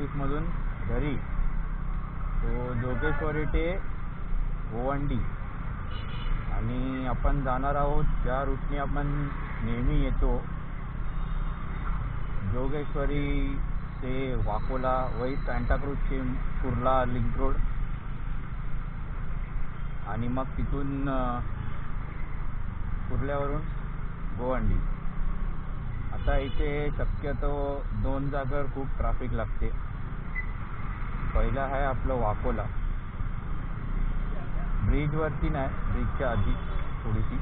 ऑफिसमधून घरी, तो जोगेश्वरी ते गोवंडी, आणि आपण जाणार आहोत ज्या रूटने आपण नेहमी येतो, जोगेश्वरी ते वाकोला, वही सांताक्रूज ते कुर्ला लिंक रोड, आणि मग तिथून कुर्ल्यावरून गोवंडी. आता इथे शक्यतो 2 जागेवर खूप ट्रॅफिक लागते. पहिलं आहे आपलं वाकोला, ब्रिजवरती नाही, ब्रिजच्या आधी थोडीशी,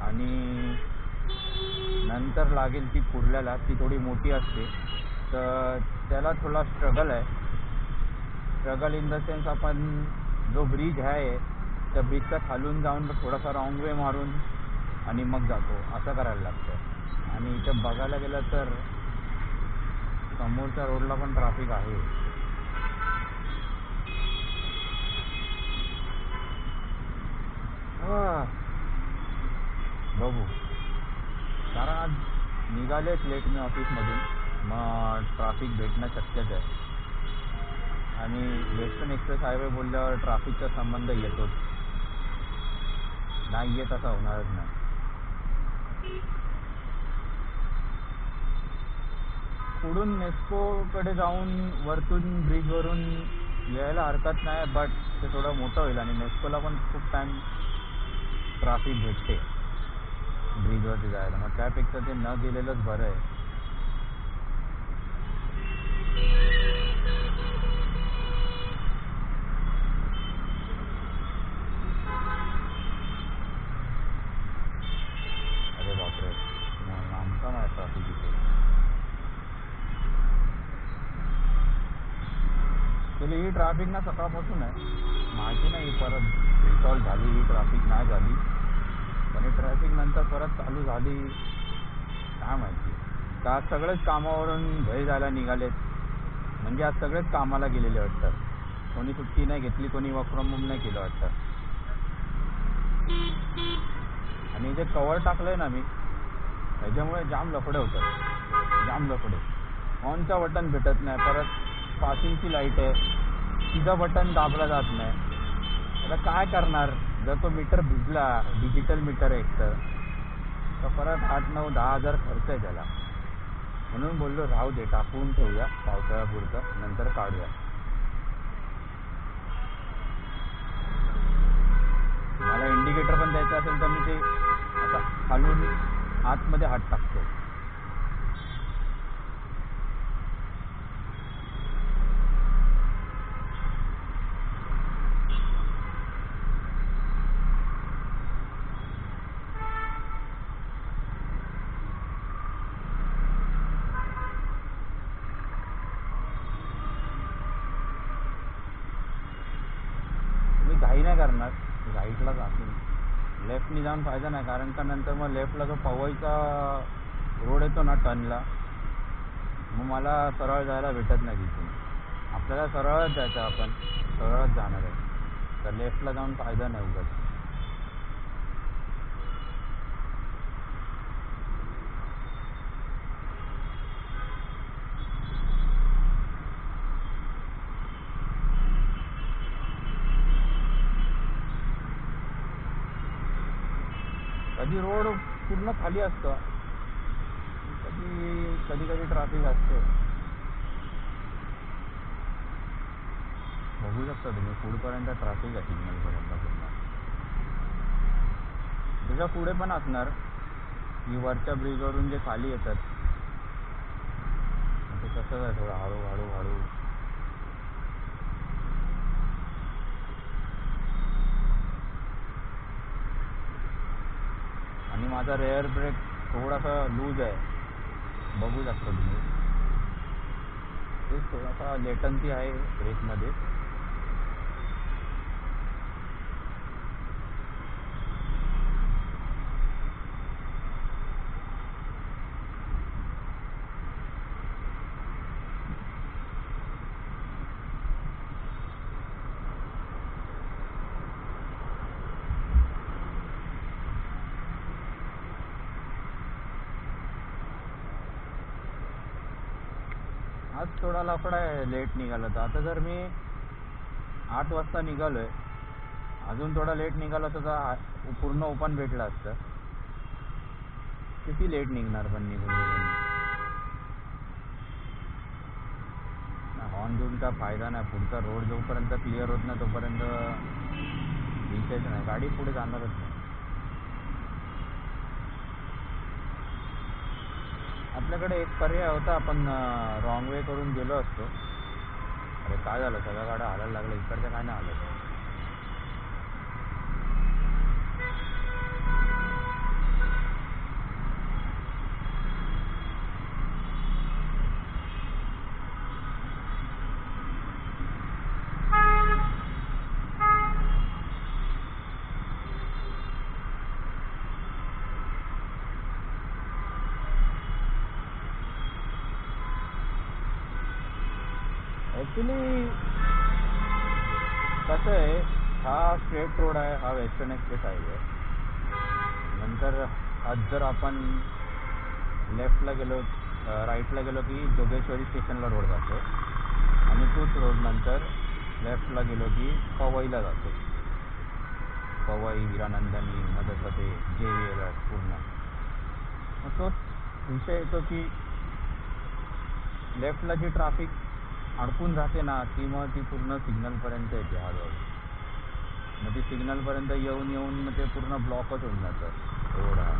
आणि नंतर लागेल ती कुर्ल्याला, ती थोडी मोठी असते, तर त्याला थोडा स्ट्रगल आहे. स्ट्रगल इन द सेन्स आपण जो ब्रिज आहे त्या ब्रिजचा खालून जाऊन थोडासा रॉंग वे मारून आणि मग जातो, असं करायला लागतं. आणि इथं बघायला गेलं तर समोरच्या रोडला पण ट्रॅफिक आहे. बघू, कारण आज निघालेच लेट मी ऑफिसमधून, मग ट्रॅफिक भेटणं शक्यच आहे. आणि वेस्टर्न एक्सप्रेस हायवे बोलल्यावर ट्रॅफिकचा संबंध येतोच, नाही येत असा होणारच नाही. पुढून नेस्कोकडे जाऊन वरतून ब्रिजवरून यायला हरकत नाही, बट ते थोडं मोठं होईल आणि नेस्कोला पण खूप टाईम ट्रॅफिक भेटते ब्रिजवरती जायला, मग त्यापेक्षा ते न गेलेलंच बरं आहे. अरे बापरे, आमचा नाही ट्रॅफिक इथे. चली, ही ट्रॅफिक ना सकाळपासून आहे, माहिती नाही परत रिसॉल्व झाली ही ट्रॅफिक, नाही झाली, पण ही ट्रॅफिक नंतर परत चालू झाली, काय माहिती. तर आज सगळेच कामावरून घरी जायला निघालेत, म्हणजे आज सगळेच कामाला गेलेले वाटतं, कोणी सुट्टी नाही घेतली, कोणी वर्क फ्रॉम होम नाही केलं वाटतं. आणि जे कवर टाकलंय ना मी, त्याच्यामुळे जाम लफडे होतात, जाम लफडे. ऑनचा बटन भेटत नाही, परत पासिंगची लाईट आहे, तिचं बटन दाबला जात नाही. आता काय करणार, जर तो मीटर भिजला, डिजिटल मीटर आहे एकतर, तर परत 8-9-10 हजार खर्च आहे त्याला. म्हणून बोललो राहू दे, टाकून ठेवूया पावसाळ्यापुरतं, नंतर काढूया. मला इंडिकेटर पण द्यायचं असेल तर मी ते आता खालून आतमध्ये हात टाकतो. मी घाई नाही करणार, राईटला जातो, लेफ्टनी जाऊन फायदा नाही, कारण का नंतर मग लेफ्टला जो पवईचा रोड येतो ना टर्नला, मग मला सरळ जायला भेटत नाही तिथून. आपल्याला सरळच जायचं, आपण सरळच जाणार आहे, तर लेफ्टला जाऊन फायदा नाही उगाच. कधी रोड पूर्ण खाली असतं, कधी कधी ट्रॅफिक असते. बघू शकता तुम्ही, पुढपर्यंत ट्रॅफिक आहे सिग्नलपर्यंत पूर्ण. त्याच्या पुढे पण असणार, की वरच्या ब्रिजवरून जे खाली येतात ते कसं आहे, थोडं हळू. आणि माझा रेअर ब्रेक थोडासा लूज आहे, बघू शकता तुम्ही, तेच थोडासा लेटन्सी आहे ब्रेकमध्ये. आज थोडा लफडा आहे, लेट निघालो तर. आता जर मी 8 वाजता निघालोय, अजून थोडा लेट निघालो तर पूर्ण ओपन भेटलं असतं. किती लेट निघणार पण निघून हॉर्न देऊन काय फायदा नाही. पुढचा रोड जोपर्यंत क्लिअर होत नाही तोपर्यंत विषयच नाही, गाडी पुढे जाणारच नाही. आपल्याकडे एक पर्याय होता, आपण रॉंग वे करून गेलो असतो. अरे काय झालं, सगळ्या गाड्या हालायला लागल्या, इकडच्या काय नाही हालत. ॲक्च्युली कसं आहे, हा स्ट्रेट रोड आहे, हा वेस्टर्न एक्सप्रेस हायवे. नंतर आज जर आपण लेफ्टला गेलो, राईटला गेलो की जोगेश्वरी स्टेशनला रोड जातो, आणि तोच रोड नंतर लेफ्टला गेलो की पवईला जातो. पवई, वीरानंदनी, मग ते JVL पूर्ण. मग तोच विषय येतो की लेफ्टला जी ट्रॅफिक अडकून राहते ना, ती मग ती पूर्ण सिग्नलपर्यंत येते हळूहळू. मग ती सिग्नलपर्यंत येऊन येऊन मग ते पूर्ण ब्लॉकच होऊन जातं रोड हा.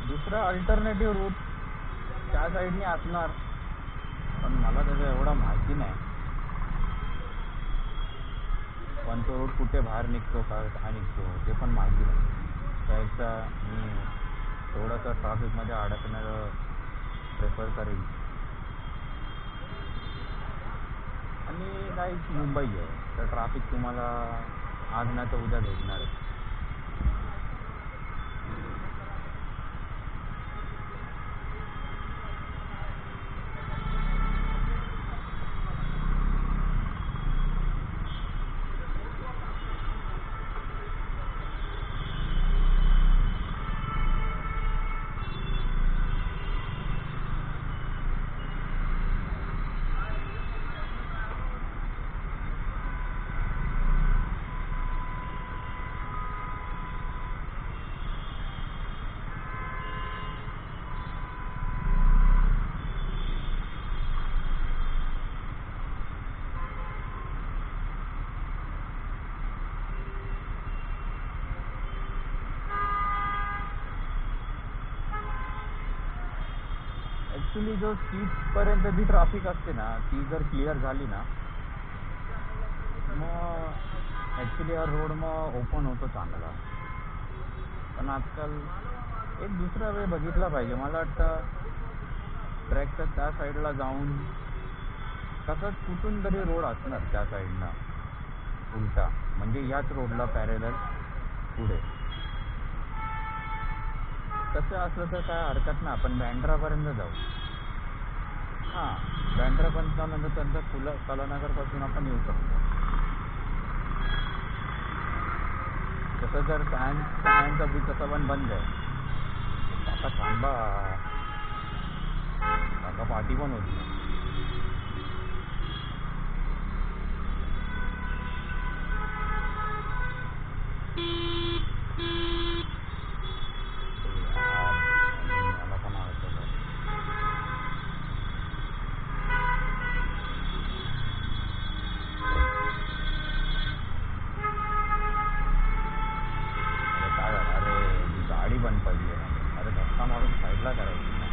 दुसरा अल्टरनेटिव्ह रूट त्या साईडने असणार, पण मला त्याचं एवढं माहिती नाही. पण तो रोड कुठे बाहेर निघतो, काय निघतो ते पण माहिती नाही. त्यापेक्षा मी थोडंसं ट्रॅफिकमध्ये अडकणं प्रेफर करेन. आणि काही मुंबई आहे तर ट्रॅफिक तुम्हाला आज नाही तर उद्या भेटणारच. ॲक्च्युली जो सीटपर्यंत जी ट्रॅफिक असते ना, ती जर क्लिअर झाली ना, मग ॲक्च्युली हा रोड मग ओपन होतो चांगला. पण आजकाल एक दुसरा वे बघितला पाहिजे. मला वाटतं ट्रॅकच्या त्या साईडला जाऊन कसं कुठून तरी रोड असणार त्या साईडनं उलटा, म्हणजे ह्याच रोडला पॅरेलल पुढे. तसं असलं तर काय हरकत नाही, आपण बँड्रापर्यंत जाऊ. हां, बँड्रापर्यंत नंतर त्यांचं कलानगरपासून आपण येऊ शकतो. तसं जर सायन्सचा ब्रिज तसा पण बंद आहे. काका थांबा, काका पार्टी पण होती. मला पण आवडतं. अरे काय झालं, अरे गाडी बंद पडली. अरे धक्का मारून साईडला करायची ना.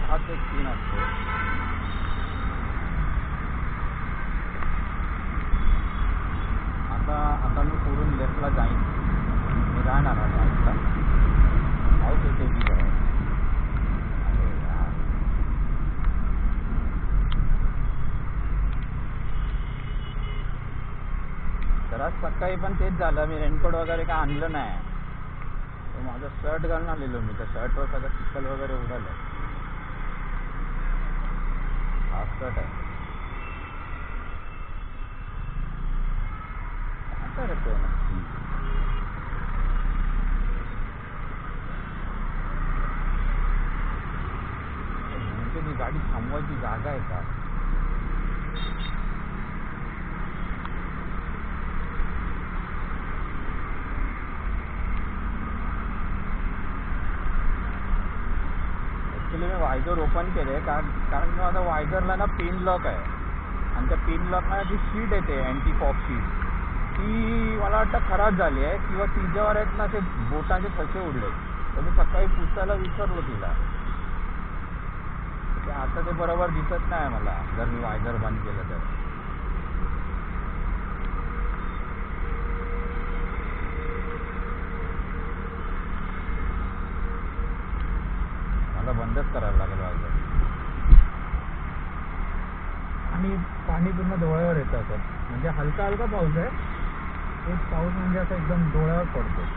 हाच एक सीन असतो. आता मी पुढून लेफ्टला जाईन, मी जाणार आता आत्ता. पाऊस येते की काय? अरे यार, तर आज सकाळी पण तेच झालं, मी रेनकोट वगैरे काय आणलं नाही. तर माझा शर्ट घालून आलेलो मी, त्या शर्टवर सगळं चिखल वगैरे उडालं. हाफ शर्ट आहे. काय करतोय नक्की? म्हणजे ती गाडी थांबवायची जागा आहे का? ॲक्च्युली मी वायझर ओपन केले कारण माझा वायझरला ना पिन लॉक आहे, आणि त्या पिन लॉकला जी शीट येते अँटी पॉप शीट, ती मला वाटतं खराब झाली आहे किंवा तिच्यावर आहेत ना ते बोटाचे ठसे उडले. तर मी सकाळी पुसायला विसरलो तिला. ते आता ते बरोबर दिसत नाही मला जर मी वायझर बंद केलं तर. मला बंदच करायला लागेल वायझर. आणि पाणी पूर्ण डोळ्यावर येतं असं, म्हणजे हलका हलका पाऊस आहे. एक पाऊस म्हणजे असं एकदम डोळ्यावर पडतो.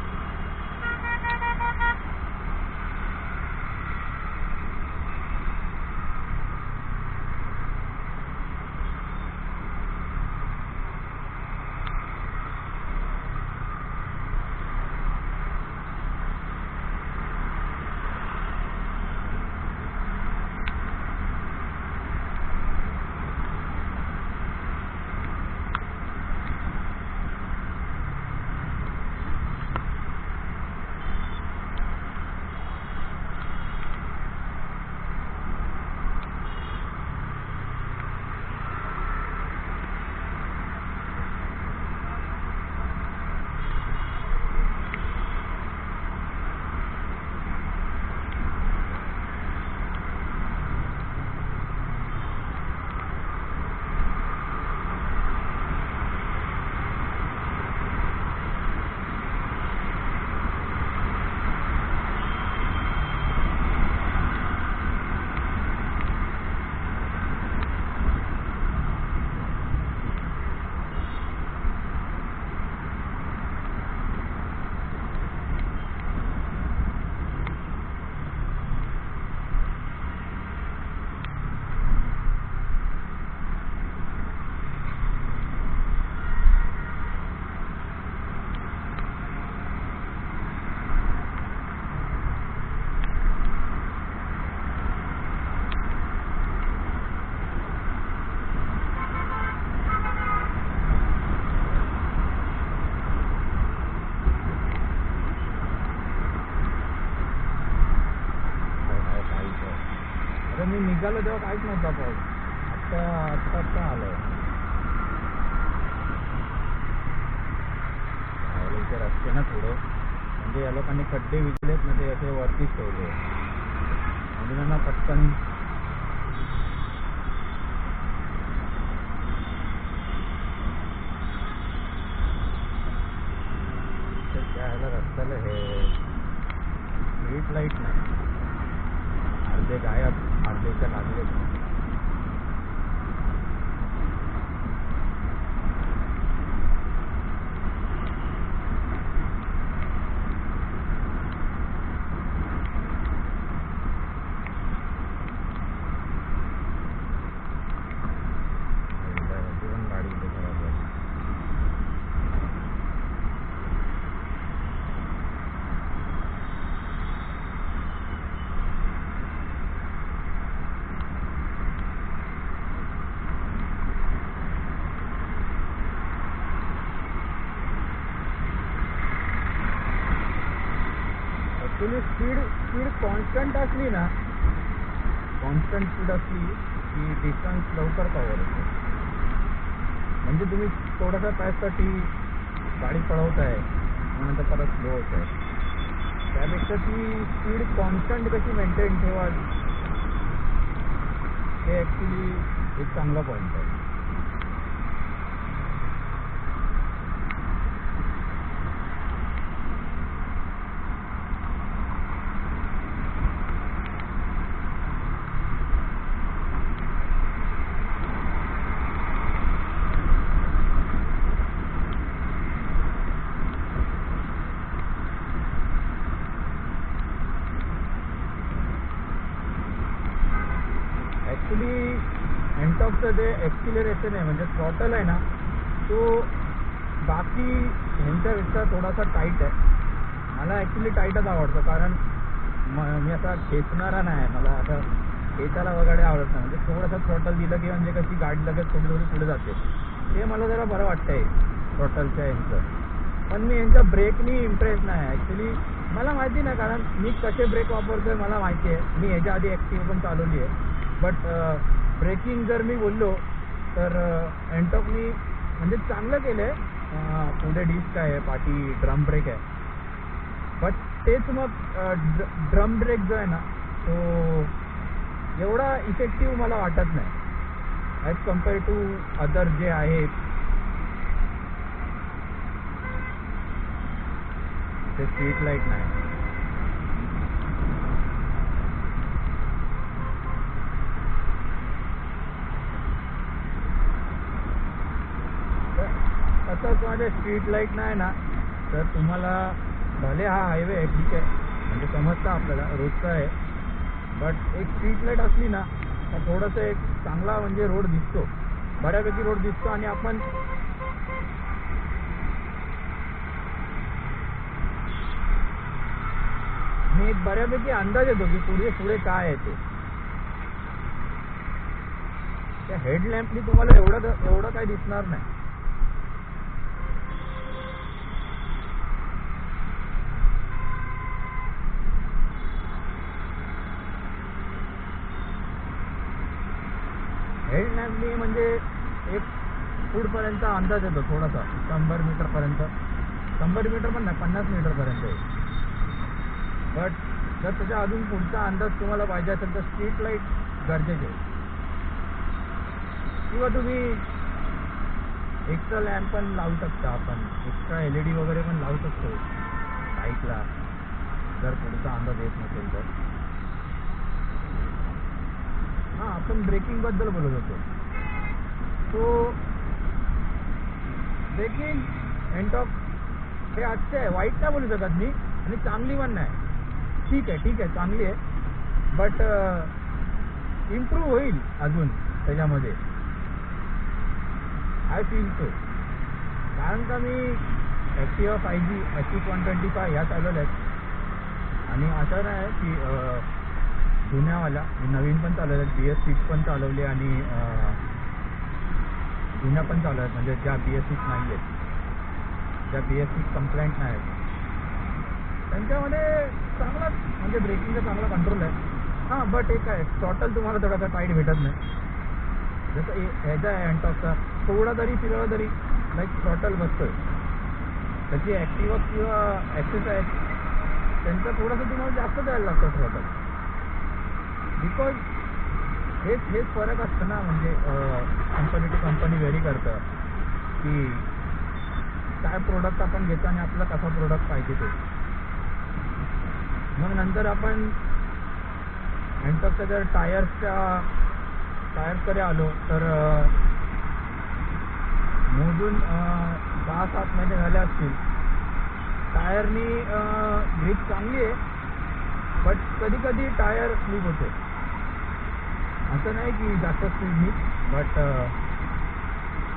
मी निघालो तेव्हा काहीच नव्हता पाऊस. आत्ता आलाय. इथे रस्ते ना थोडं, म्हणजे या लोकांनी खड्डे विकलेत ना, ते असे वरतीच ठेवले म्हणजे त्यांना पटकन त्याला रस्त्याला हे स्ट्रीट लाईट नाही, अर्धे गायब, अर्धेच्या लागले. गाडी इथे खराब आहे. ॲक्च्युली स्पीड कॉन्स्टंट असली ना, कॉन्स्टंट स्पीड असली की डिस्टन्स लवकर कव्हर होतो. म्हणजे तुम्ही थोडासा पॅचसाठी गाडी पळवताय मग नंतर परत स्लो होत आहे, त्यापेक्षा ती स्पीड कॉन्स्टंट कशी मेंटेन ठेवा, हे ॲक्च्युली एक चांगला पॉईंट आहे. एंटॉकचं जे एक्सिलरेशन आहे म्हणजे थ्रॉटल आहे ना, तो बाकी ह्यांच्यापेक्षा थोडासा टाईट आहे. मला ॲक्च्युली टाईटच आवडतं, कारण मी असा खेचणारा नाही, मला आता खेचायला वगैरे आवडत नाही. म्हणजे थोडंसं थ्रॉटल दिलं की म्हणजे कशी गाडी लगेच थोडी थोडी पुढे जाते, ते मला जरा बरं वाटतंय थ्रॉटलच्या यांचं. पण मी यांच्या ब्रेकनी इम्प्रेस नाही ॲक्च्युली. मला माहिती नाही, कारण मी कसे ब्रेक वापरतो आहे मला माहिती आहे. मी ह्याच्या आधी ॲक्टिव्ह पण चालवली आहे. बट ब्रेकिंग जर मी बोललो तर एंटॉकनी म्हणजे चांगलं केलं आहे. पुढे डिस्क आहे, पाठी ड्रम ब्रेक आहे. बट तेच मग ड्रम ब्रेक जो आहे ना, तो एवढा इफेक्टिव्ह मला वाटत नाही ॲज कम्पेअर टू अदर जे आहेत ते स्ट्रीट लाईट नाही. तसंच माझे स्ट्रीट लाईट नाही ना, तर तुम्हाला भले हा हायवे आहे ठीक आहे, म्हणजे समजतं आपल्याला रोडचा आहे. बट एक स्ट्रीट लाईट असली ना तर थोडंसं एक चांगला म्हणजे रोड दिसतो, बऱ्यापैकी रोड दिसतो. आणि आपण मी एक बऱ्यापैकी अंदाज येतो की पुढे काय आहे ते. त्या हेडलॅम्पनी तुम्हाला एवढं काही दिसणार नाही. हेडलॅम्पनी म्हणजे एक पुढपर्यंत अंदाज येतो थोडासा, 100 मीटरपर्यंत. 100 मीटर पण नाही, 50 मीटरपर्यंत आहे. बट जर त्याच्या अजून पुढचा अंदाज तुम्हाला पाहिजे असेल तर स्ट्रीट लाईट गरजेचे आहे. किंवा तुम्ही एक्स्ट्रा लॅम्प पण लावू शकता, आपण एक्स्ट्रा LED वगैरे पण लावू शकतो लाईटला, जर पुढचा अंदाज येत नसेल तर. हां, आपण ब्रेकिंगबद्दल बोलत होतो. सो ब्रेकिंग एंटॉक हे अच्छे आहे, वाईट नाही बोलू शकत मी, आणि चांगली पण नाही. ठीक आहे चांगली आहे. बट इम्प्रूव्ह होईल अजून त्याच्यामध्ये, आय फील सो. कारण का मी Activa 5G Active 125 ह्या चालवल्या आहेत, आणि असं नाही की जुन्यावाल्या, मी नवीन पण चालवल्या आहेत. BS6 पण चालवली आणि जुन्या पण चालू आहेत, म्हणजे ज्या BS6 नाही आहेत, ज्या BS6 कंप्लेंट नाही आहेत, त्यांच्यामध्ये चांगला म्हणजे ब्रेकिंगचा चांगला कंट्रोल आहे. हां, बट एक आहे, थ्रॉटल तुम्हाला थोडासा टाईट भेटत नाही. जसं ह्याचा आहे एंटॉकचा, थोडा तरी फिरवला तरी लाईक थ्रॉटल बसतोय. त्याची ॲक्टिवा किंवा ॲक्सेस आहेत, त्यांचा थोडासा तुम्हाला जास्त द्यायला लागतं थ्रॉटल. बिकॉज हेच फरक असतं ना, म्हणजे कंपनी टू कंपनी व्हेरी करतं की काय प्रोडक्ट आपण घेतो आणि आपल्याला कसा प्रोडक्ट पाहिजे ते. मग नंतर आपण एंटॉकच्या जर टायर्सकडे आलो तर मोजून 6-7 महिने झाले असतील. टायरनी ग्रिप चांगली आहे, बट कधी कधी टायर स्लिप होते. असं नाही की जास्त स्पीडनी, बट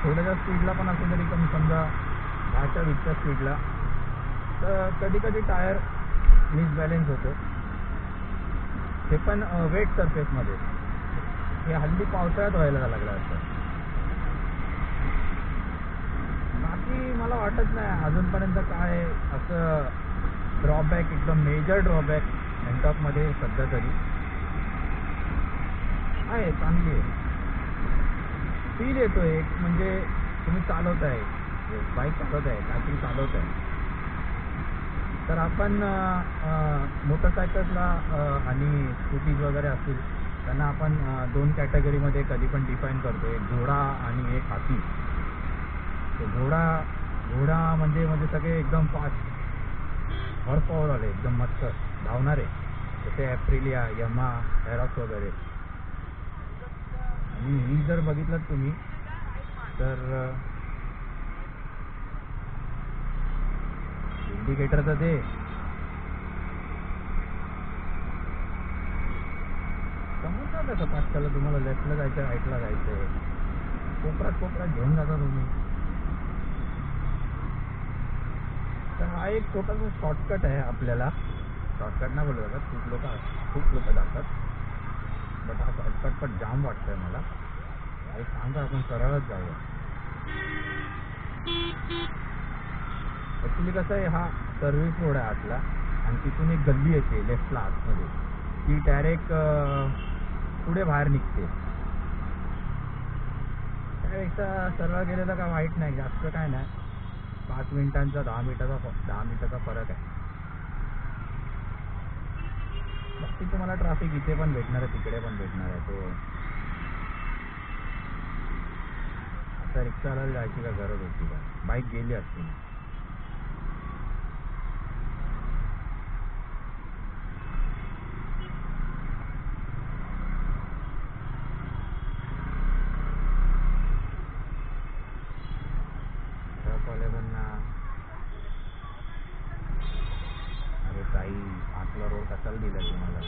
थोड्याच्या स्पीडला पण असं तरी कमी, समजा 10च्या स्पीडला, तर कधी कधी टायर मिसबॅलेन्स होतो. ते पण वेट सरफेसमध्ये. हे हल्ली पावसाळ्यात व्हायला लागलं असतं. बाकी मला वाटत नाही अजूनपर्यंत काय असं ड्रॉबॅक, एकदम मेजर ड्रॉबॅक एंटॉकमध्ये सध्या तरी आहे. चांगली आहे, फील येतो एक, म्हणजे तुम्ही चालवत आहे, बाईक चालवत आहे, काहीतरी चालवत आहे. तर आपण मोटरसायकल्सला आणि स्कूटीज वगैरे असतील त्यांना आपण 2 कॅटेगरीमध्ये कधी पण डिफाईन करतो, एक घोडा आणि एक हाती. तो घोडा म्हणजे सगळे एकदम फास्ट हॉर्स पॉवर आले, एकदम मस्त धावणारे, जसे ॲप्रिलिया, यमा, एरॉक्स वगैरे. आणि ही जर बघितलं तुम्ही तर इंडिकेटर तर ते समजतं कसं पाचशाला तुम्हाला लेफ्टला जायचं राईटला जायचं कोपऱ्यात घेऊन जाता तुम्ही. तर हा एक छोटासा शॉर्टकट आहे आपल्याला. शॉर्टकट नाही बोलू जातात, खूप लोक जातात, बट हा शॉर्टकट पण जाम वाटतोय मला. आणि सांगा आपण सरळच जाऊया. ॲक्च्युली कसं आहे, हा सर्व्हिस रोड आहे आतला आणि तिथून एक गल्ली येते लेफ्टला आतमध्ये, ती डायरेक्ट पुढे बाहेर निघते. त्यापेक्षा सरळ गेलेलं काय वाईट नाही, जास्त काय नाही, 5 मिनिटांचा 10 मिनिटाचा फरक आहे. बाकी तुम्हाला ट्रॅफिक इथे पण भेटणार आहे, तिकडे पण भेटणार आहे. तो आता रिक्षाला जायची का गरज होती का? बाईक गेली असती ना. अरे ताई, आतला रोड कशाला दिला तुम्हाला?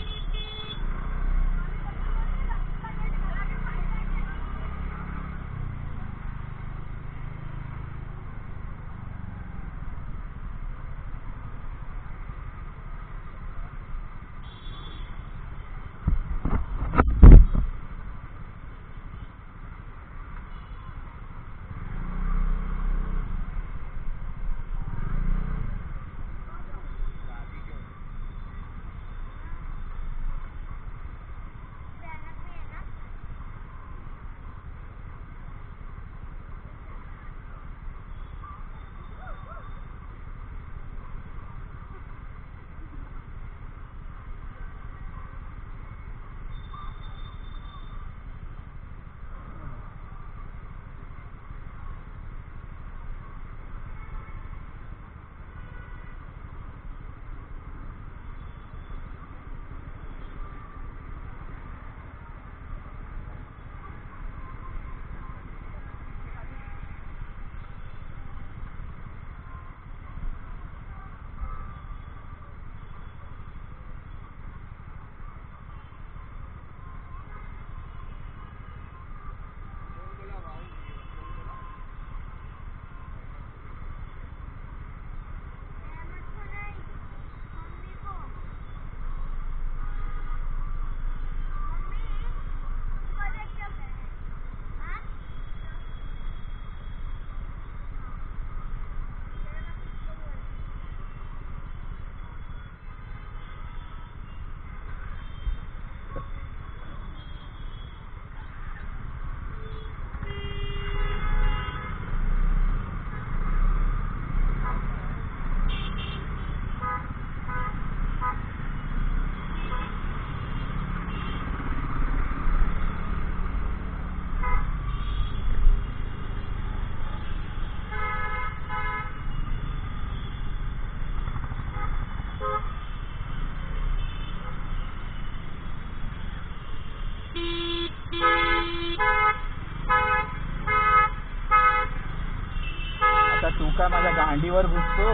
आता तू काय माझ्या गांडीवर घुसतो?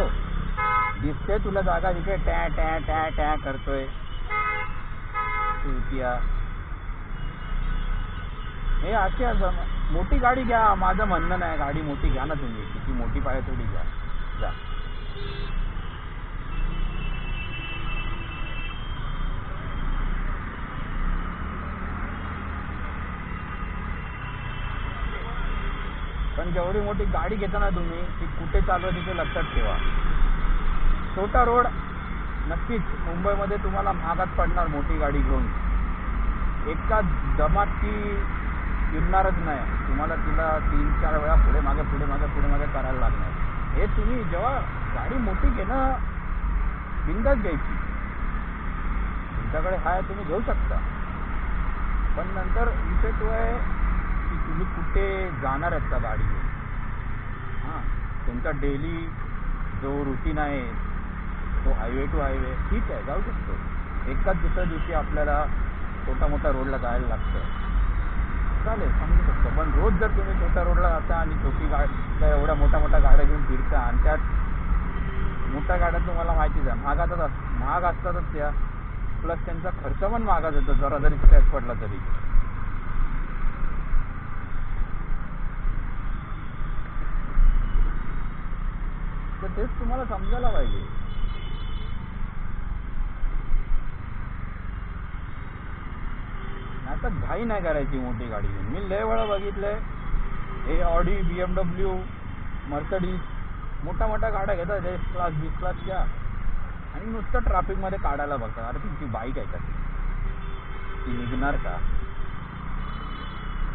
दिसते तुला जागा जिथे टॅ टॅ टॅ टॅ करतोय चुतिया. हे अशी मोठी गाडी घ्या, माझं म्हणणं नाही, गाडी मोठी घ्या ना तुम्ही, किती मोठी पाहिजे थोडी घ्या जा. पण जेवढी मोठी गाडी घेता ना तुम्ही, ती कुठे चालू आहे तिथे लक्षात ठेवा. छोटा रोड नक्कीच मुंबईमध्ये तुम्हाला महागात पडणार मोठी गाडी घेऊन. एका दमात ती फिरणारच नाही, तुम्हाला तिला 3-4 वेळा पुढे मागे करायला लागणार. हे तुम्ही जेव्हा गाडी मोठी घेणं बिंदास घ्यायची, तुमच्याकडे हाय तुम्ही घेऊ शकता, पण नंतर विषय तो आहे की तुम्ही कुठे जाणार आहेत का गाडी घेऊन. हां, तुमचा डेली जो रुटीन आहे तो हायवे टू हायवे ठीक आहे, जाऊ शकतो. एकाच दुसऱ्या दिवशी आपल्याला छोटा मोठा रोडला जायला लागतं, चालेल, समजू शकतो. पण रोज जर तुम्ही छोट्या रोडला जाता आणि छोटी गाडी एवढ्या मोठ्या गाड्या घेऊन फिरता, आणि त्यात मोठ्या गाड्या तुम्हाला माहितीच आहे महाग असतातच त्या, प्लस त्यांचा खर्च पण मागा जातो जरा जरी स्क्रॅच पडला तरी. तर तेच तुम्हाला समजायला पाहिजे. आता घाई नाही करायची मोठी गाडी घेऊन. मी लय वेळा बघितलंय हे ऑडी, BMW, मर्सडीज मोठ्या मोठ्या गाड्या घेतात एस क्लास, बी क्लासच्या, आणि नुसतं ट्रॅफिकमध्ये काढायला बघतात. अरे तुमची बाईक आहे का ती निघणार का?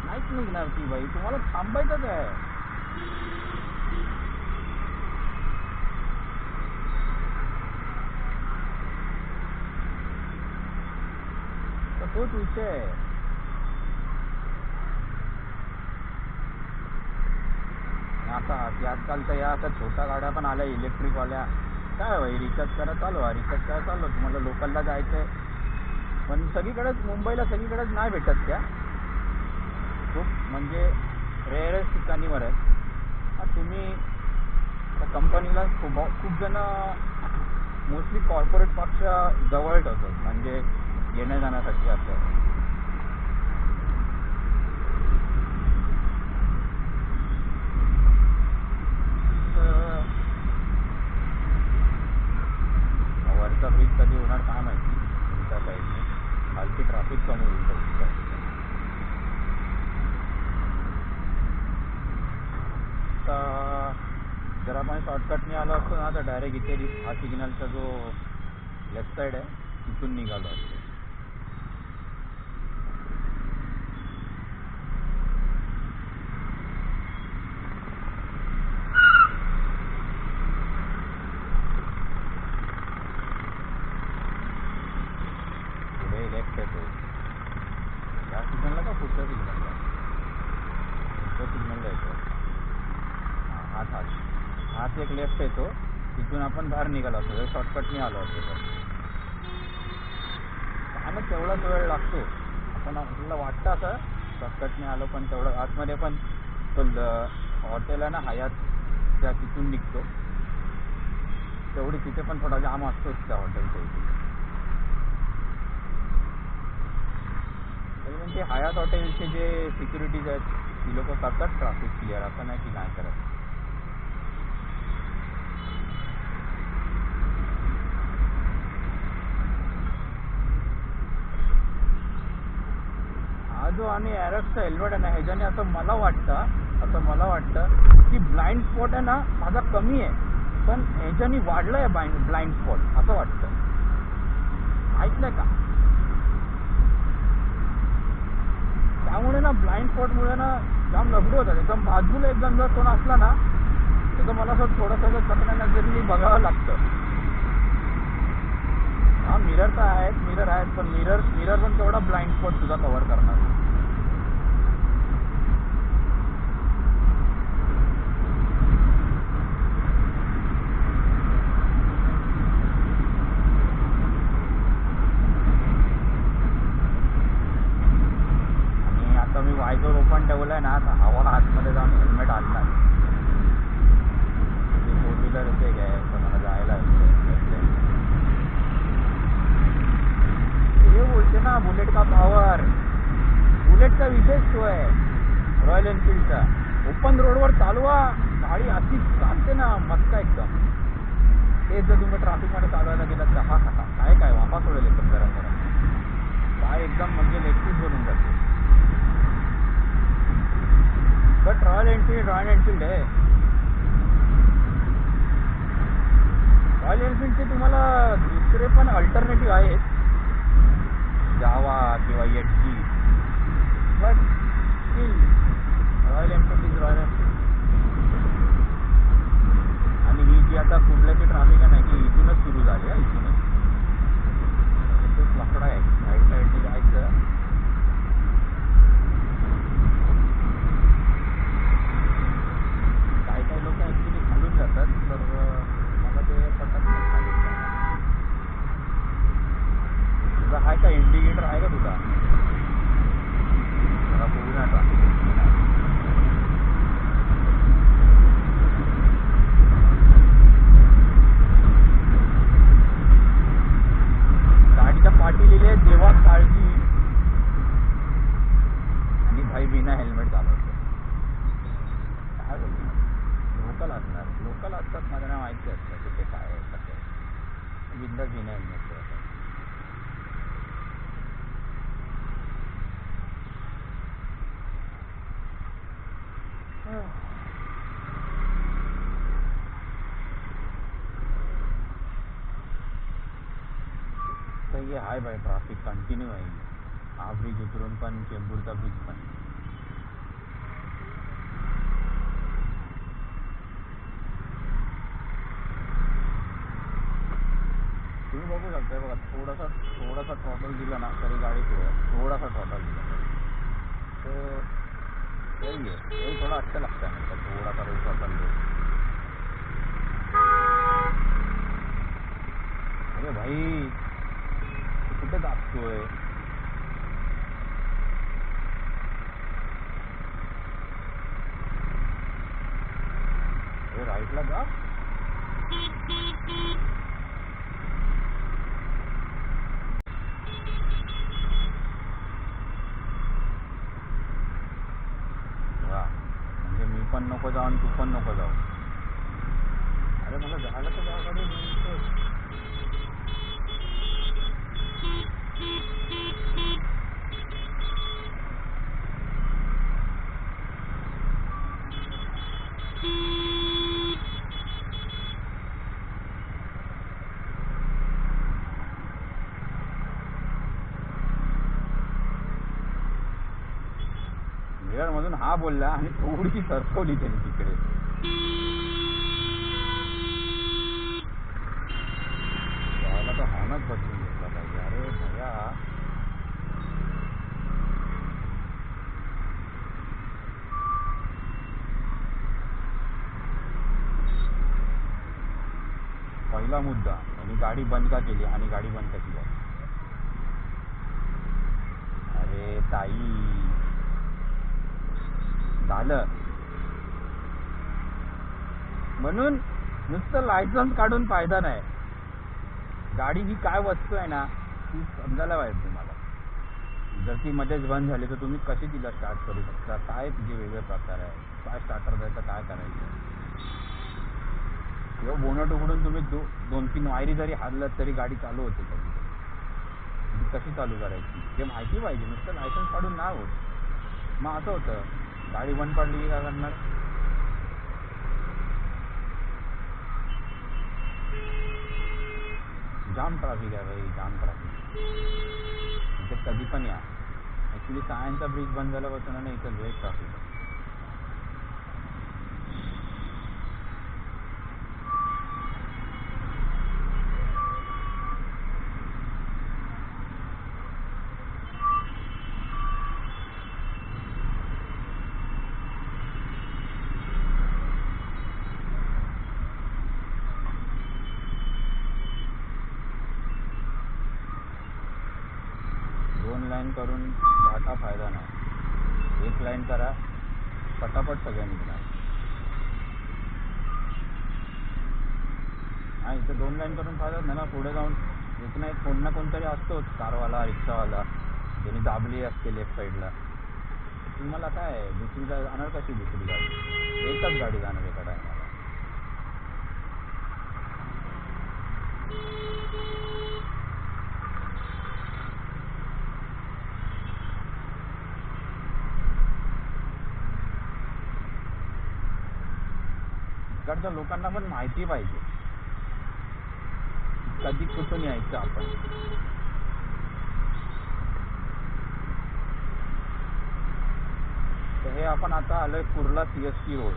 नाहीच निघणार ती बाई. तुम्हाला थांबायचंच आहे. तर तोच विषय आहे. आता आजकालच्या या आता छोट्या गाड्या पण आल्या इलेक्ट्रिकवाल्या. काय भाई रिचार्ज करा चालू, रिचार्ज करा चालू. तुम्हाला लोकलला जायचं आहे पण सगळीकडेच, मुंबईला सगळीकडेच नाही भेटत त्या. खूप म्हणजे रेअरेस्ट ठिकाणीवर आहे. तुम्ही कंपनीला खूप जण मोस्टली कॉर्पोरेट पार्कच्या जवळ ठेवतात, म्हणजे येण्या जाण्यासाठी असं. वरचा ब्रिज कधी होणार काय माहिती तुमच्या साईडने. खालची ट्रॅफिक कमी होईल तर जर आपण शॉर्टकटने आलो असतो ना तर डायरेक्ट इथे हा सिग्नलचा जो लेफ्ट साईड आहे तिथून निघालो असतो. पुढे लेफ्ट येतो या सिग्नलला का पुढच्या सिग्नलला? पुढच्या सिग्नलला येतो. हाच एक लेफ्ट येतो, तिथून आपण बाहेर निघालो असतो जर शॉर्टकटने आलो असतो तर. काय ना तेवढाच वेळ लागतो. आपण आपल्याला वाटतं असं शॉर्टकटने आलो पण तेवढं आतमध्ये पण तो हॉटेल आहे ना हयात त्या तिथून निघतो. तेवढी तिथे पण थोडा जाम असतोच त्या हॉटेलच्या इथे. तरी ते हयात हॉटेलचे जे सिक्युरिटीज आहेत ती लोक करतात ट्रॅफिक क्लिअर, असं नाही की नाही करत. हा जो आणि एरक्सचा हेल्मेट आहे ना ह्याच्याने असं मला वाटतं की ब्लाइंड स्पॉट आहे ना माझा कमी आहे पण ह्याच्याने वाढलंय ब्लाइंड स्पॉट असं वाटतं. ऐकलंय का? त्यामुळे ना ब्लाइंड स्पॉटमुळे ना जाम लफडे होतात. एकदम बाजूला एकदम जर कोण असला ना तर मला असं थोडंसं चकण्या नजरेने बघावं लागतं. हा मिरर तर आहेत पण मिरर पण तेवढा ब्लाइंड स्पॉट सुद्धा कव्हर करणार. आणि आता मी वायझोर ओपन ठेवलंय ना तर हवा आतमध्ये जाऊन हेल्मेट आणणार. फोर व्हीलर येते काय तर मला जायला हे बोलते ना बुलेट का पावर. बुलेटचा विशेष तो आहे रॉयल एनफिल्डचा. ओपन रोडवर चालवा गाडी अशी चालते ना मस्त एकदम. तेच जर तुम्ही ट्रॅफिकमध्ये चालवायला गेलात तर हा काय वापा सोडेल एकदम गरम गरम. काय एकदम म्हणजे लेगपीस बनून जाते. बट रॉयल एनफिल्ड आहे. रॉयल एनफिल्डचे तुम्हाला दुसरे पण अल्टरनेटिव्ह आहेत जावा किंवा एटजी, but still Royal Enfield is Royal Enfield. आणि ही जी आता कुठल्याची ट्रॅफिक आहे ना की इथूनच सुरू झाली आहे. इथूनच लफडा आहे. साईडने जायचं. काही लोक ॲक्च्युली खालून जातात तर मला ते पटत नाही. तुझा आहे का इंडिकेटर आहे का तुझा? मला बोलू नाही ट्रॅफिक. गाडीच्या पाठी बिना हेल्मेटचं जातात. तर हे हाय बाय ट्रॅफिक कंटिन्यू आहे. हा ब्रिज उतरून पण चेंबूरचा ब्रिज पण. तुम्ही बघू शकता बघा, थोडासा थ्रॉटल दिला ना तरी गाडी पुढे. थोडासा थ्रॉटल दिला तर यही थोड़ा अच्छा लगता है. मतलब थोड़ा सा थ्रॉटल दो. अरे भाई कुठे दाबतोय? अरे राईटला जा. म्हणजे मी पण नको जाऊ आणि तू पण नको जाऊ. अरे मला जायला तर गाडी मधून हा बोलला आणि थोडीशी सरकवली त्यांनी तिकडे. त्याला तर हॉर्नच बदलून घेतला पाहिजे. अरे भैया पहिला मुद्दा, आणि गाडी बंद का केली आणि गाडी बंद कशी झाली? अरे ताई झालं म्हणून नुसतं लायसन्स काढून फायदा नाही. गाडी ही काय वस्तू आहे ना ती समजायला पाहिजे तुम्हाला. जर ती मध्येच बंद झाली तर तुम्ही कशी तिला स्टार्ट करू शकता? काय तिचे वेगळे प्रकार आहे? काय स्टार्टर द्यायचं, काय करायचं? किंवा बोनट उघडून तुम्ही 2-3 वायरी जरी हालत तरी गाडी चालू होते. कशी चालू करायची हे माहिती पाहिजे. नुसतं लायसन्स काढून नाही होत. मग असं होतं गाडी बंद पडली की काय करणार? जाम ट्रॅफिक आहे भाई, जाम ट्रॅफिक. इथे कधी पण या. ॲक्च्युली सायनचा ब्रिज बंद झाल्यापासून ना इथं लय ट्रॅफिक आहे. लाईन करून घाटा फायदा नाही. एक लाईन करा, पटापट सगळ्या निघणार. हा इथे 2 लाईन करून फायदा नाही ना. पुढे जाऊन एक ना एक कोण ना कोणतरी असतोच, कारवाला, रिक्षावाला, त्यांनी दाबली असते लेफ्ट साईडला. तुम्हाला काय दुसरी जाणार कशी? दुसरी गाडी एकच गाडी जाणार एका टायमाला. इकडच्या लोकांना पण माहिती पाहिजे कधी कुठून यायचं आपण. तर हे आपण आता आलोय कुर्ला CST रोड,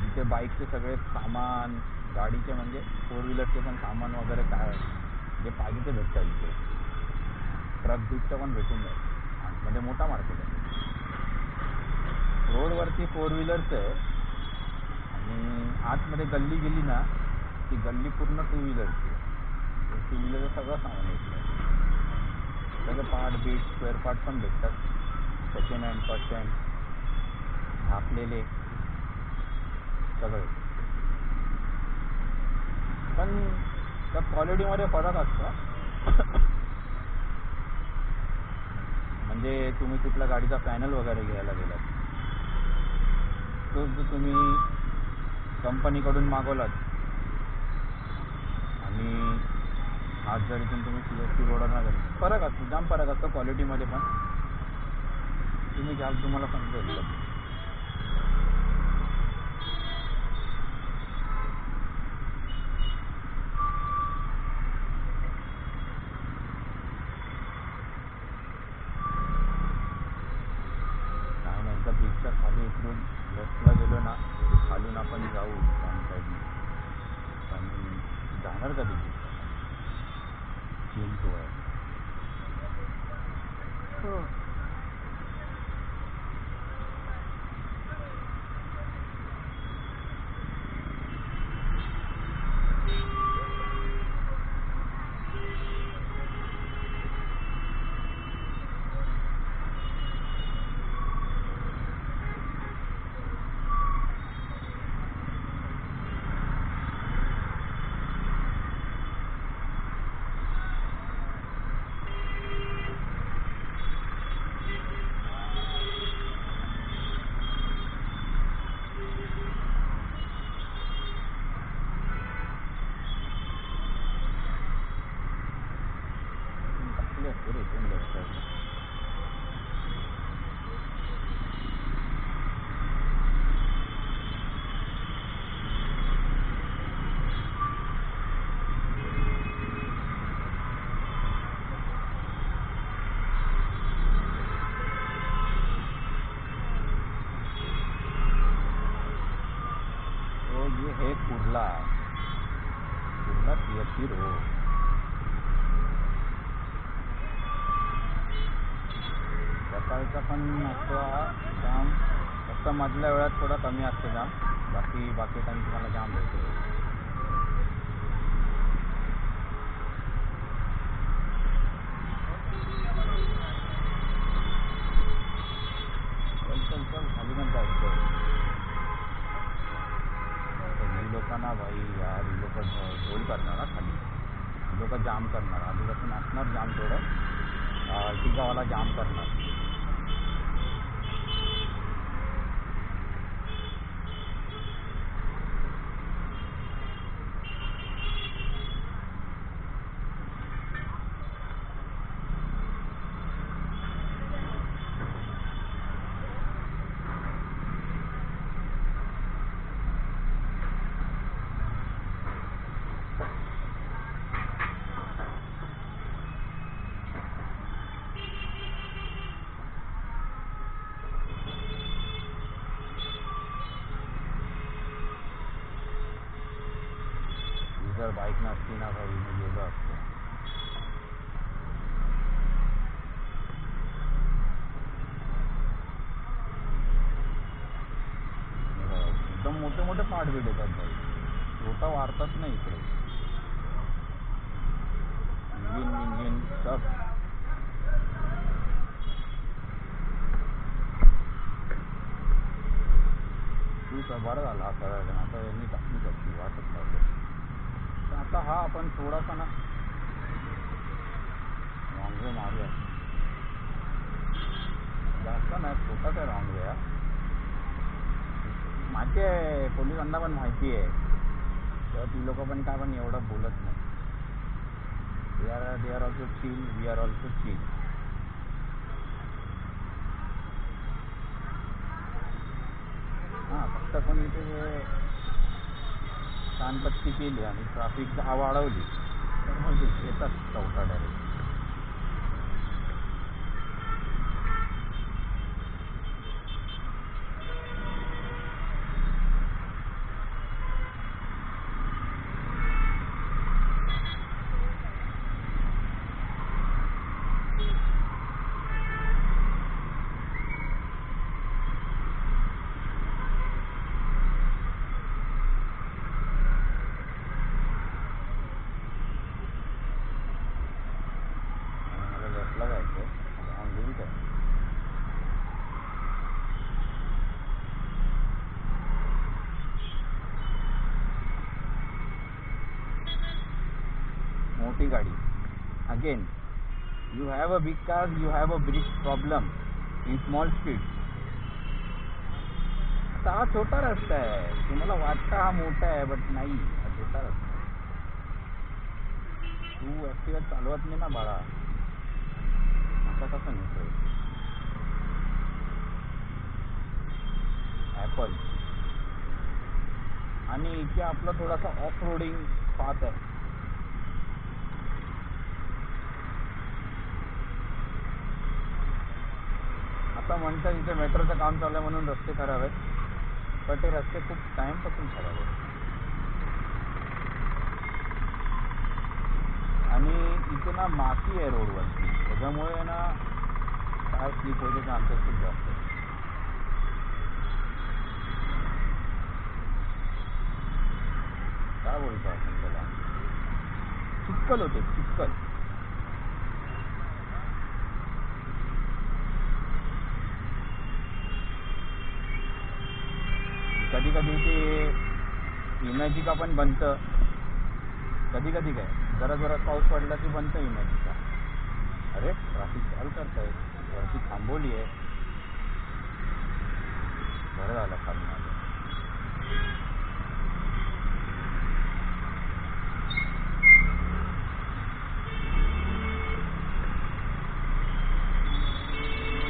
जिथे बाईकचे सगळे सामान, गाडीचे म्हणजे 4 व्हीलरचे पण सामान वगैरे काय जे पाहिजे ते भेटतं. इथे ट्रक बीटचं पण भेटून जाईल. म्हणजे मोठा मार्केट आहे. रोडवरती 4 व्हीलरचं आहे आणि आतमध्ये गल्ली गेली ना ती गल्ली पूर्ण 2 व्हीलरची आहे. 2 व्हीलरचं सगळं सामान भेटतं. सगळं पार्ट बीट स्पेअर पार्ट पण भेटतात. सेकंड हँड, फर्स्ट हँड, झाकलेले सगळे. पण त्या क्वालिटीमध्ये फरक असतो. म्हणजे तुम्ही कुठल्या गाडीचा पॅनल वगैरे घ्यायला गेलात तो जर तुम्ही कंपनीकडून मागवलात आणि आज जर इथून तुम्ही CST रोडला गेले, फरक असतो, जाम फरक असतो क्वालिटीमध्ये पण. तुम्ही घ्याल तुम्हाला समजेल. काय नाही, एकदा बीचच्या खाली इकडून लेफ्टला गेलो ना, खालून आपण जाऊ फ्रंट साईडने. आणि जाणार कधी चीन टू आहे. हे कुर्ला CST रोड. सकाळचा पण असतो हा जाम, फक्त मधल्या वेळात थोडा कमी असतो जाम. बाकी टाइम तुम्हाला जाम भेटतो. चल खाली पण जायचं. लोकांना भाई यार, ही लोक झोल करणार ना खाली, ही लोक जाम करणार. आधीपासून असणार जाम, थोडं टिकावाला जाम करणार. जर बाईक नसती ना भाई, मी गेलो असतो. एकदम मोठे पाठबीट येतात भाई, छोटा वारतात नाही इकडे. इंजिन सब तू बरं झाला करायला. आता यांनी टाकली शकते वाटत नव्हतं. आता हा आपण थोडासा ना रॉंग वे मारूया, जास्त नाही, छोटासा रॉंग वे आहे. माहिती आहे, पोलिसांना पण माहिती आहे, तेव्हा ती लोक पण काय पण एवढं बोलत नाही. they are also chill, we are also chill. हां, फक्त पण इथे शानपत्ती केली आणि ट्रॅफिक वाढवली तर मग येतात चौथा डायरेक्ट. मोठी गाडी again, you have a big car, you have a big problem in small speed. आता हा छोटा रस्ता आहे, तुम्हाला वाटतं हा मोठा आहे, बट नाही, हा छोटा रस्ता आहे. तू ॲक्टिवा चालवत नाही ना बाळा, आता कसं नेतोय? ॲपल. आणि इथे आपला थोडासा ऑफ रोडिंग पाथ आहे. आता म्हणतात इथे मेट्रोचं काम चालू आहे म्हणून रस्ते खराब आहेत, पण ते रस्ते खूप टाईमपासून खराब आहेत. आणि इथे ना माती आहे रोडवरती, त्याच्यामुळे ना टायर स्लिप होण्याचे चान्सेस खूप जास्त आहेत. काय बोलतो आपण त्याला, चिक्कल होते, चिक्कल. कधी कधी ते इमॅजिका पण बनतं, कधी कधी काय जरा जरा पाऊस पडला की बनतं इमॅजिका. अरे ट्रॅफिक सॉल्व करताय, वरती थांबवली आहे, बरं झालं खाली आलं.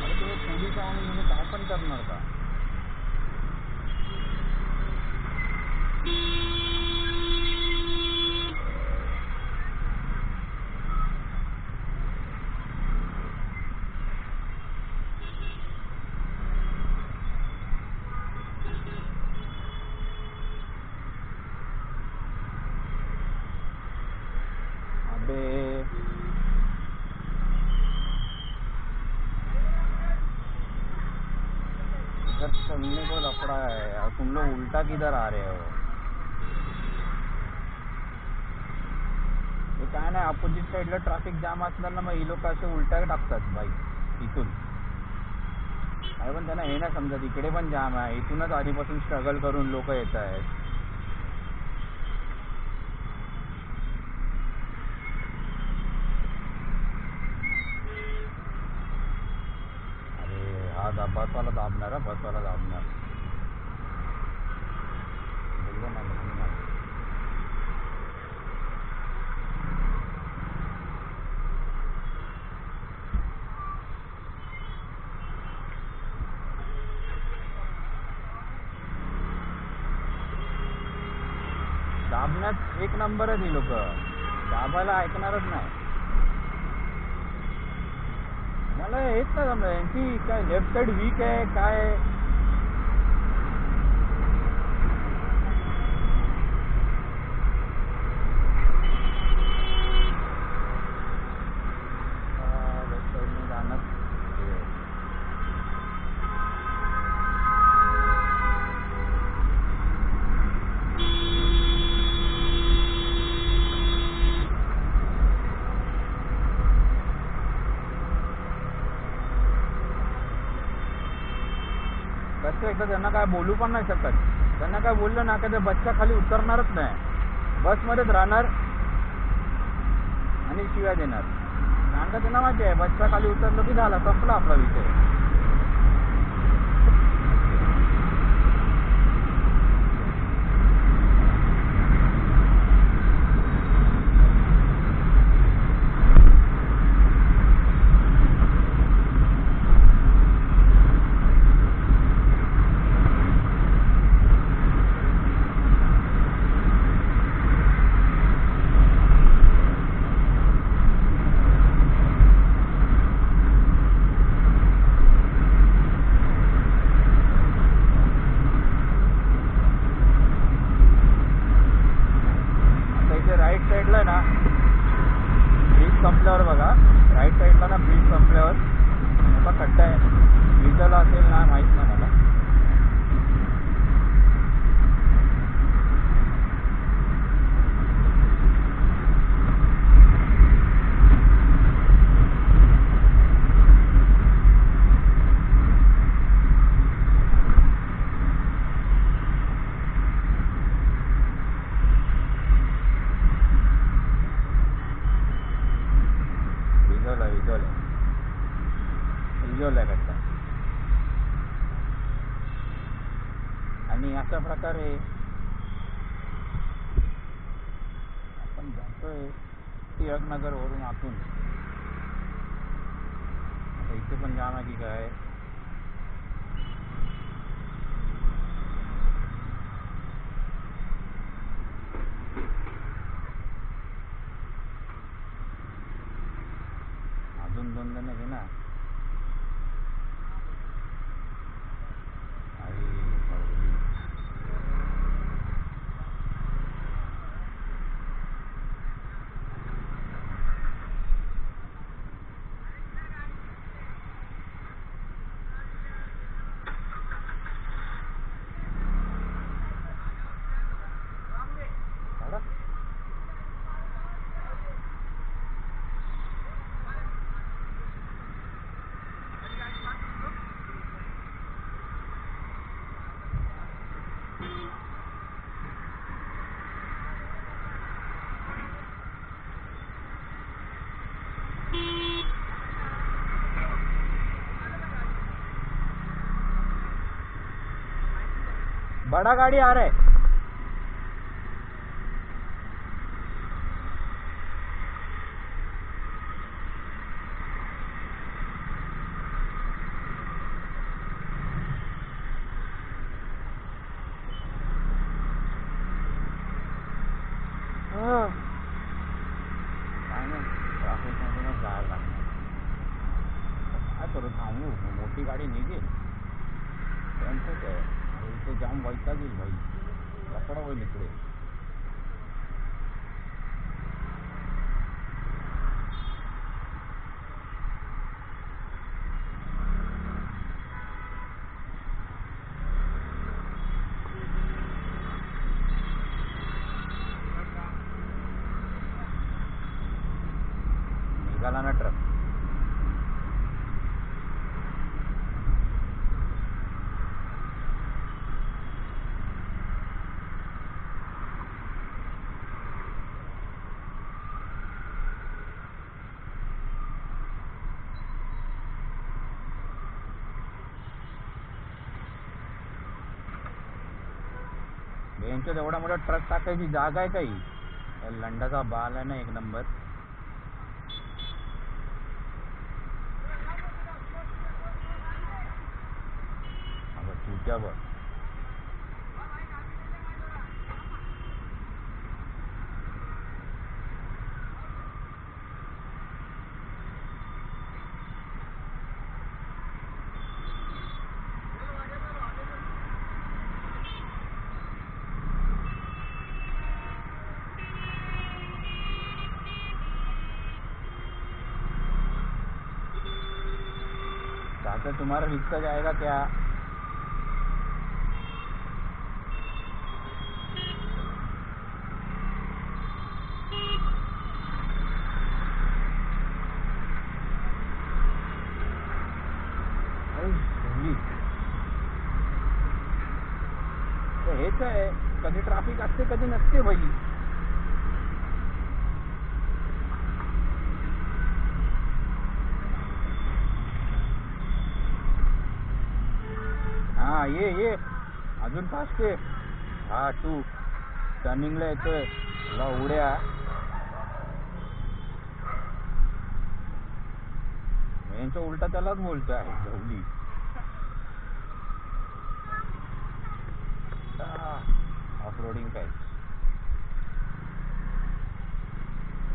अरे तुम्ही पोलीस आहोत, तुम्ही काय पण करणार का? इधर चलने को लफड़ा है यार, तुम लोग उल्टा किधर आ रहे हो? हे काय नाही, अपोजिट साईडला ट्रॅफिक जाम असणार ना, मग ही लोक असे उलट्या टाकतात बाईक इथून. काय पण त्यांना हे नाही समजत, इकडे पण जाम आहे, इथूनच आधीपासून स्ट्रगल करून लोक येत आहेत. अरे हा बसवाला दाबणार, बसवाला दाबणार बोललो ना मी. दाबण्यात एक नंबर आहे, ती लोक दाबायला ऐकणारच नाही. मला हेच नाही समजा यांची काय लेफ्ट साईड वीक आहे काय. लेफ्ट साईडने जाणं कसं, एकदा त्यांना काय बोलू पण नाही शकत. त्यांना काय बोललं ना का ते बच्चा खाली उतरणारच नाही, बसमध्येच राहणार आणि शिव्या देणार. कारण का त्यांना माहिती आहे बच्चा खाली उतरलो की झाला, संपला आपला विषय. राईट साईडला ना ब्रिज संपल्यावर बघा, राईट साईडला ना ब्रिज संपल्यावर मोठा खड्डा आहे, ब्रिजला असेल ना माहीत नाही मला. इजोला खड्डा. आणि अशा प्रकारे आपण जातोय टिळकनगर वरून आतून. आता इथे पण जाम आहे की काय? अजून 2 जण घे ना. बड़ा गाड़ी आ रहा है. ट्रॅफिकमधूनच जायला लागणार. काय करू, थांबू? मोठी गाडी निघेल त्यांचंच आहे. इथे जाम वैताग येईल भाई. लफडा होईल इकडे. निघाला ना ट्रक. यांच्यात एवढा मोठा ट्रक टाकायची जागा आहे काही? लंडाचा बाल आहे ना एक नंबर. अगं तुझ्या बघ. चाचा तुम्हारा रिक्शा जाएगा क्या? हेच आहे, कधी ट्रॅफिक असते कधी नसते भाई. हा ये अजून फास्ट आहे. हा तू टर्निंगला येतोय तुला उड्या. यांचा उलटा त्यालाच बोलतोय गवली. ऑफ रोडिंग काय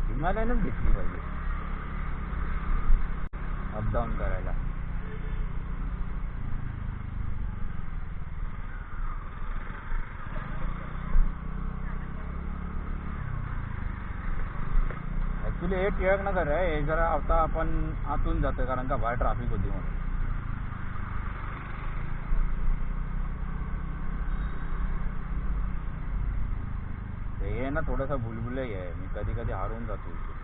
हिमालयानच घेतली पाहिजे अपडाऊन करायला. ॲक्च्युली हे टिळकनगर आहे. हे जरा आता आपण आतून जातोय कारण का बाहेर ट्रॅफिक होती म्हणून. हे ना थोडासा भुलभुलही आहे. मी कधी कधी हारून जातो इथे.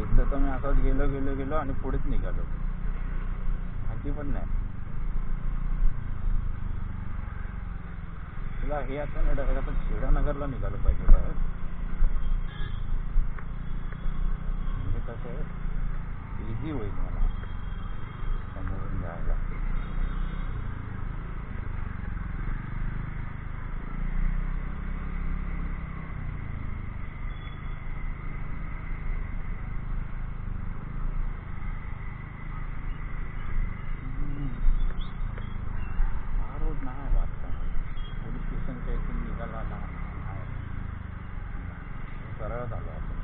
एकदा तर मी असाच गेलो आणि पुढेच निघालो. माहिती पण नाही तुला. हे आता ना डायरेक्ट आता खेडानगरला निघालो पाहिजे बाहेर. म्हणजे कसं आहे इझी होईल मला समोरून जायला. हा रोड नाही वाटतं पोलीस स्टेशनच्या इथून निघाला ना नाही सरळ झालो आपण.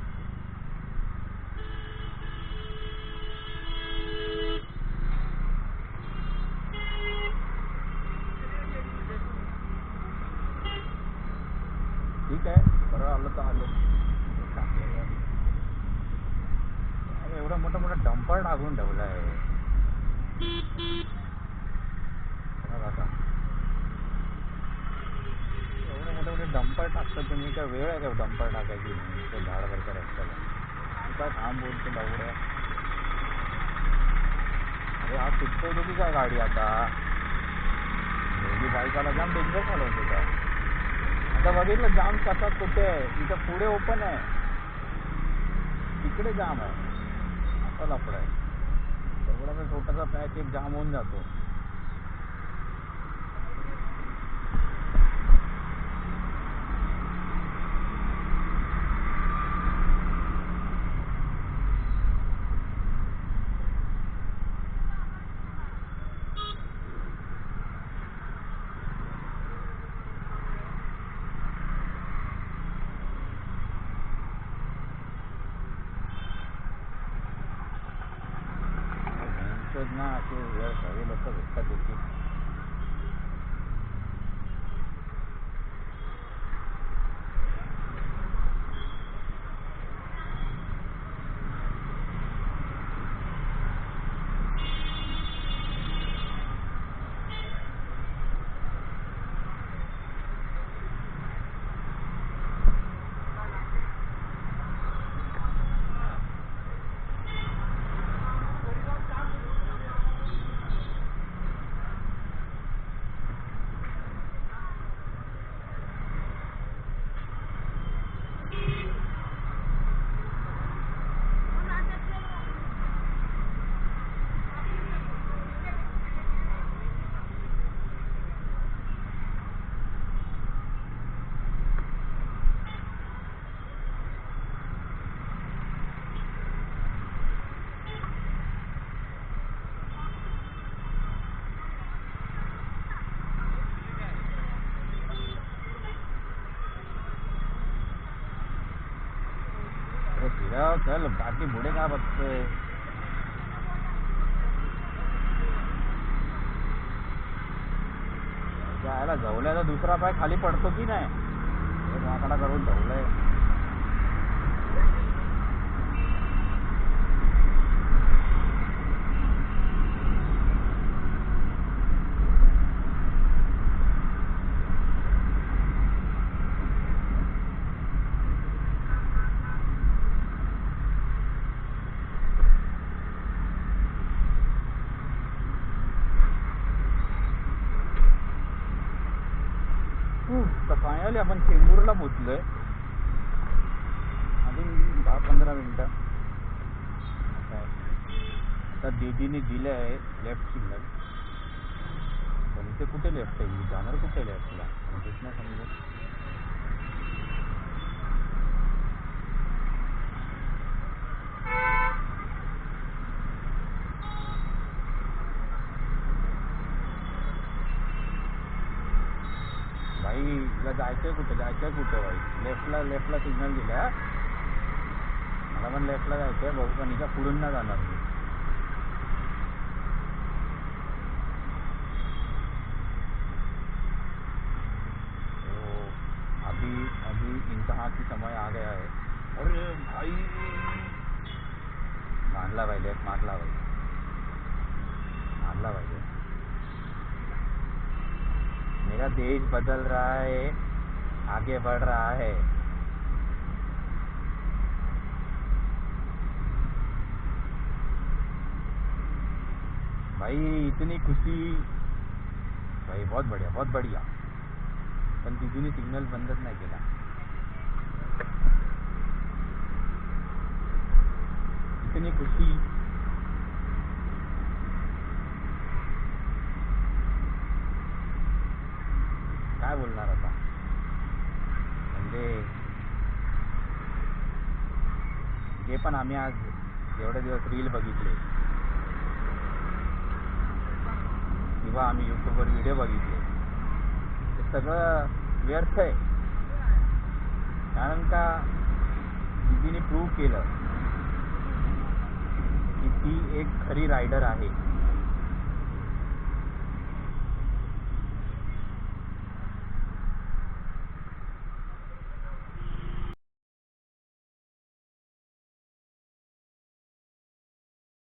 ठीक आहे सरळ आलो तर आलो. अरे एवढा मोठा मोठा डंपर टाकून ठेवला आहे आता. एवढे मोठे मोठे डंपर टाकतात तुम्ही. काय वेळ आहे का डंपर टाकायची ते झाडावरच्या रस्त्याला. काय थांब बोलतो बावड्या. अरे हा सुटतो की काय गाडी आता. दोघी बाईकाला जाम डेंजर चालवतो का. आता बघितलं जाम कसा कुठे आहे. इथं पुढे ओपन आहे तिकडे जाम आहे. असा लफडा आहे. तेवढा छोटासा पॅच एक जाम होऊन जातो. ना असे सगळे लोक भेटतात होती. चल बाकी पुढे का बघतोय. जायला जवल्याचा दुसरा पाय खाली पडतो की नाही. एक वाकडा करून जवलंय. फायनली आपण चेंबूरला पोचलोय. अजून 10-15 मिनिटं. आता दीदीने दिले आहे लेफ्ट सिग्नल. पण इथे कुठे लेफ्ट आहे. मी जाणार कुठे लेफ्टला तेच नाही समजत. भाई तुला जायचंय कुठे भाई. लेफ्टला सिग्नल दिला. मला पण लेफ्टला जायचंय बघू पण हिच्या पुढून नाही जाणार मी. अभी इंतहा की समय आ गया है. अरे भाई मारला भाई लेफ्ट मारला भाई. मेरा देश बदल रहा है. आगे बढ़ रहा है. भाई इतनी खुशी भाई. बहुत बढ़िया. पण दीदीने सिग्नल बंदच नाही केला. इतनी खुशी काय बोलणार आता. म्हणजे हे पण आम्ही आज एवढे दिवस रील बघितले किंवा आम्ही यूट्यूबवर व्हिडिओ बघितले, ते सगळं व्यर्थ आहे. कारण का दीदीने प्रूव्ह केलं की ती एक खरी रायडर आहे.